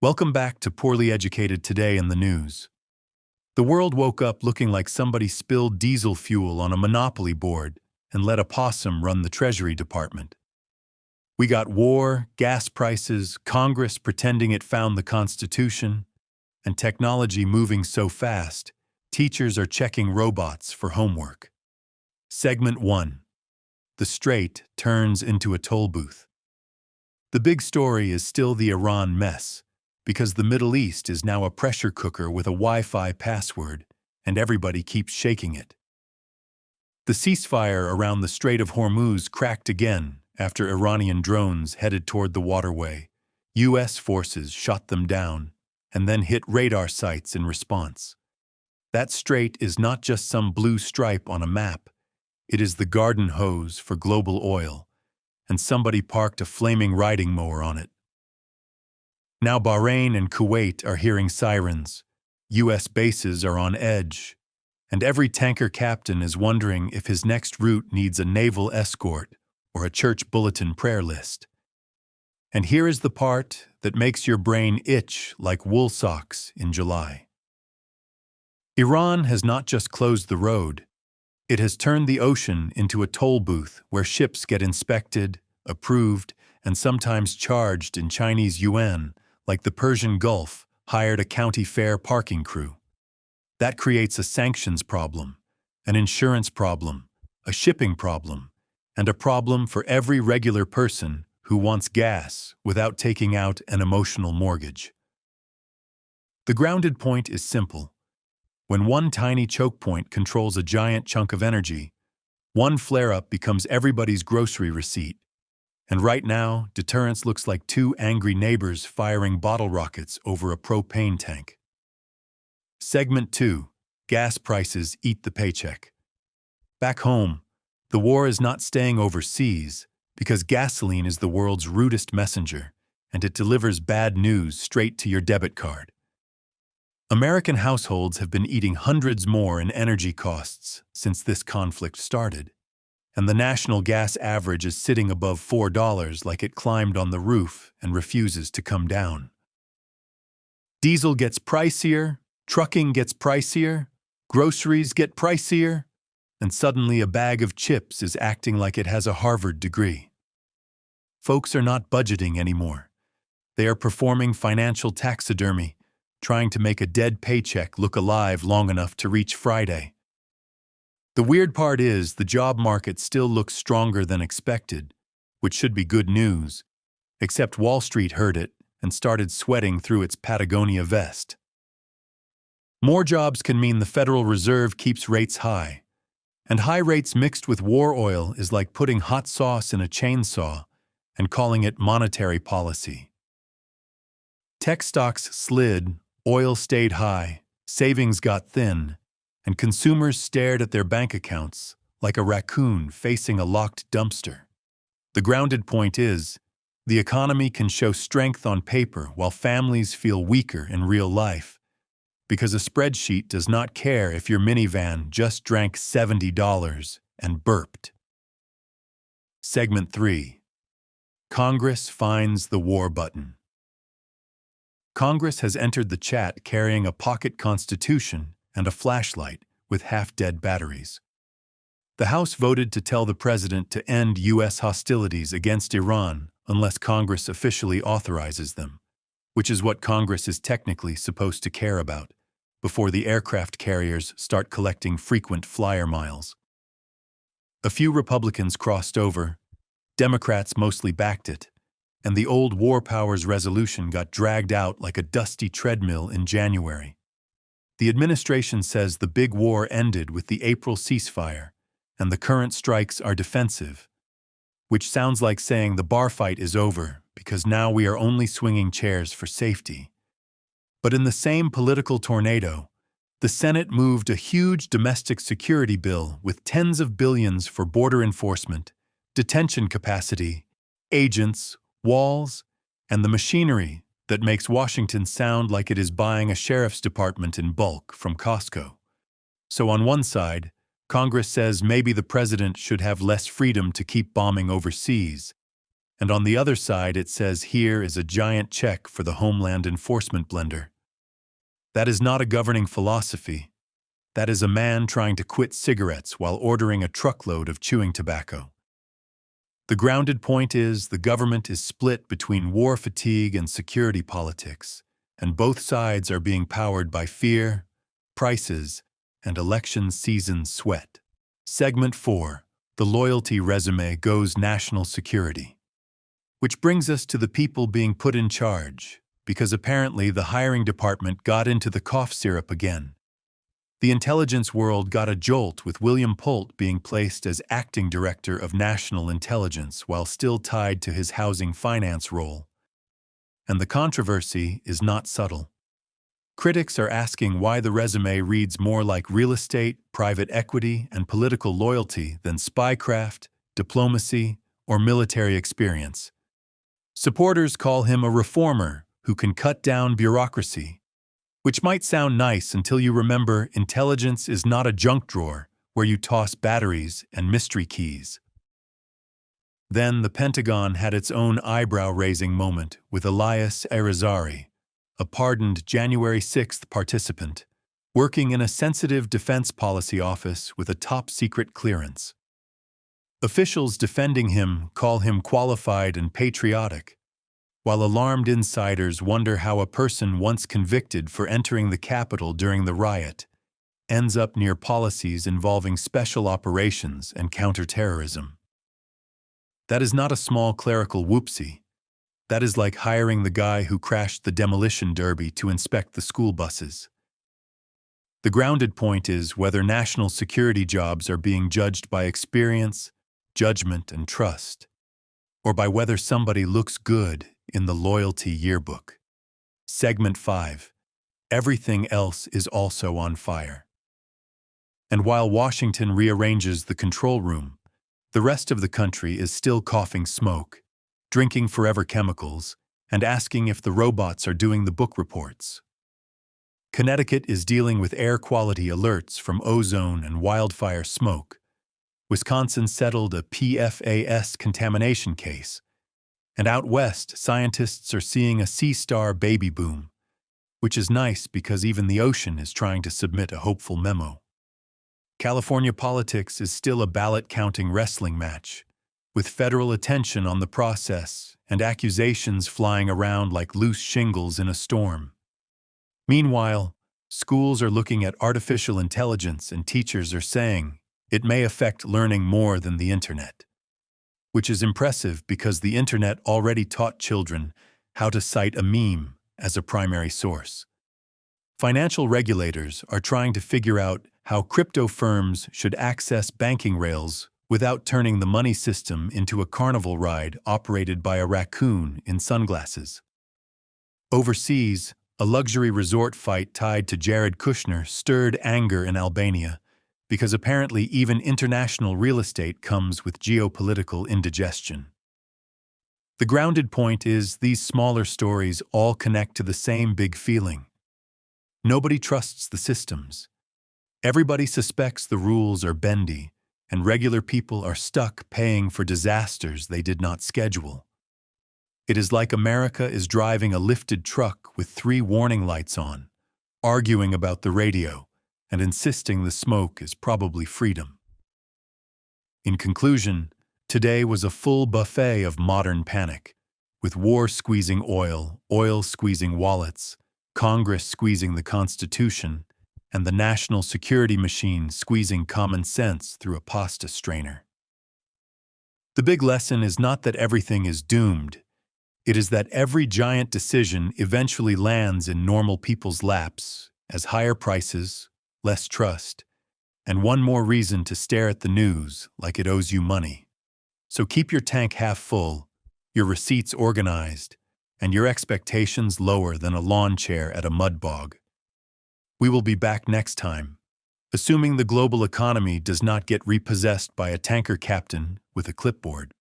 Welcome back to Poorly Educated Today in the News. The world woke up looking like somebody spilled diesel fuel on a monopoly board and let a possum run the Treasury Department. We got war, gas prices, Congress pretending it found the Constitution, and technology moving so fast, teachers are checking robots for homework. Segment 1. The Strait turns into a toll booth. The big story is still the Iran mess, because the Middle East is now a pressure cooker with a Wi-Fi password, and everybody keeps shaking it. The ceasefire around the Strait of Hormuz cracked again after Iranian drones headed toward the waterway. U.S. forces shot them down and then hit radar sites in response. That strait is not just some blue stripe on a map. It is the garden hose for global oil, and somebody parked a flaming riding mower on it. Now Bahrain and Kuwait are hearing sirens, U.S. bases are on edge, and every tanker captain is wondering if his next route needs a naval escort or a church bulletin prayer list. And here is the part that makes your brain itch like wool socks in July. Iran has not just closed the road, it has turned the ocean into a toll booth where ships get inspected, approved, and sometimes charged in Chinese yuan, like the Persian Gulf hired a county fair parking crew. That creates a sanctions problem, an insurance problem, a shipping problem, and a problem for every regular person who wants gas without taking out an emotional mortgage. The grounded point is simple. When one tiny choke point controls a giant chunk of energy, one flare-up becomes everybody's grocery receipt. And right now, deterrence looks like two angry neighbors firing bottle rockets over a propane tank. Segment 2. Gas prices eat the paycheck. Back home, the war is not staying overseas because gasoline is the world's rudest messenger, and it delivers bad news straight to your debit card. American households have been eating hundreds more in energy costs since this conflict started, and the national gas average is sitting above $4 like it climbed on the roof and refuses to come down. Diesel gets pricier, trucking gets pricier, groceries get pricier, and suddenly a bag of chips is acting like it has a Harvard degree. Folks are not budgeting anymore. They are performing financial taxidermy, trying to make a dead paycheck look alive long enough to reach Friday. The weird part is the job market still looks stronger than expected, which should be good news, except Wall Street heard it and started sweating through its Patagonia vest. More jobs can mean the Federal Reserve keeps rates high, and high rates mixed with war oil is like putting hot sauce in a chainsaw and calling it monetary policy. Tech stocks slid, oil stayed high, savings got thin, and consumers stared at their bank accounts like a raccoon facing a locked dumpster. The grounded point is, the economy can show strength on paper while families feel weaker in real life, because a spreadsheet does not care if your minivan just drank $70 and burped. Segment 3. Congress finds the war button. Congress has entered the chat carrying a pocket constitution and a flashlight with half-dead batteries. The House voted to tell the president to end U.S. hostilities against Iran unless Congress officially authorizes them, which is what Congress is technically supposed to care about, before the aircraft carriers start collecting frequent flyer miles. A few Republicans crossed over, Democrats mostly backed it, and the old War Powers resolution got dragged out like a dusty treadmill in January. The administration says the big war ended with the April ceasefire, and the current strikes are defensive, which sounds like saying the bar fight is over because now we are only swinging chairs for safety. But in the same political tornado, the Senate moved a huge domestic security bill with tens of billions for border enforcement, detention capacity, agents, walls, and the machinery that makes Washington sound like it is buying a sheriff's department in bulk from Costco. So on one side, Congress says maybe the president should have less freedom to keep bombing overseas, And on the other side it says here is a giant check for the Homeland Enforcement blender. That is not a governing philosophy. That is a man trying to quit cigarettes while ordering a truckload of chewing tobacco. The grounded point is the government is split between war fatigue and security politics, and both sides are being powered by fear, prices, and election season sweat. Segment 4. The loyalty resume goes national security. Which brings us to the people being put in charge, because apparently the hiring department got into the cough syrup again. The intelligence world got a jolt with William Poult being placed as acting director of national intelligence while still tied to his housing finance role. And the controversy is not subtle. Critics are asking why the resume reads more like real estate, private equity, and political loyalty than spycraft, diplomacy, or military experience. Supporters call him a reformer who can cut down bureaucracy, which might sound nice until you remember intelligence is not a junk drawer where you toss batteries and mystery keys. Then the Pentagon had its own eyebrow-raising moment with Elias Arizari, a pardoned January 6th participant, working in a sensitive defense policy office with a top-secret clearance. Officials defending him call him qualified and patriotic, while alarmed insiders wonder how a person once convicted for entering the Capitol during the riot ends up near policies involving special operations and counterterrorism. That is not a small clerical whoopsie. That is like hiring the guy who crashed the demolition derby to inspect the school buses. The grounded point is whether national security jobs are being judged by experience, judgment, and trust, or by whether somebody looks good in the loyalty yearbook. Segment 5. Everything else is also on fire. And while Washington rearranges the control room, the rest of the country is still coughing smoke, drinking forever chemicals, and asking if the robots are doing the book reports. Connecticut is dealing with air quality alerts from ozone and wildfire smoke. Wisconsin settled a PFAS contamination case. And out west, scientists are seeing a sea star baby boom, which is nice because even the ocean is trying to submit a hopeful memo. California politics is still a ballot-counting wrestling match, with federal attention on the process and accusations flying around like loose shingles in a storm. Meanwhile, schools are looking at artificial intelligence and teachers are saying it may affect learning more than the internet. Which is impressive because the internet already taught children how to cite a meme as a primary source. Financial regulators are trying to figure out how crypto firms should access banking rails without turning the money system into a carnival ride operated by a raccoon in sunglasses. Overseas, a luxury resort fight tied to Jared Kushner stirred anger in Albania, because apparently even international real estate comes with geopolitical indigestion. The grounded point is these smaller stories all connect to the same big feeling. Nobody trusts the systems. Everybody suspects the rules are bendy, and regular people are stuck paying for disasters they did not schedule. It is like America is driving a lifted truck with 3 warning lights on, arguing about the radio, and insisting the smoke is probably freedom. In conclusion, today was a full buffet of modern panic, with war squeezing oil, oil squeezing wallets, Congress squeezing the Constitution, and the national security machine squeezing common sense through a pasta strainer. The big lesson is not that everything is doomed. It is that every giant decision eventually lands in normal people's laps as higher prices, less trust, and one more reason to stare at the news like it owes you money. So keep your tank half full, your receipts organized, and your expectations lower than a lawn chair at a mud bog. We will be back next time, assuming the global economy does not get repossessed by a tanker captain with a clipboard.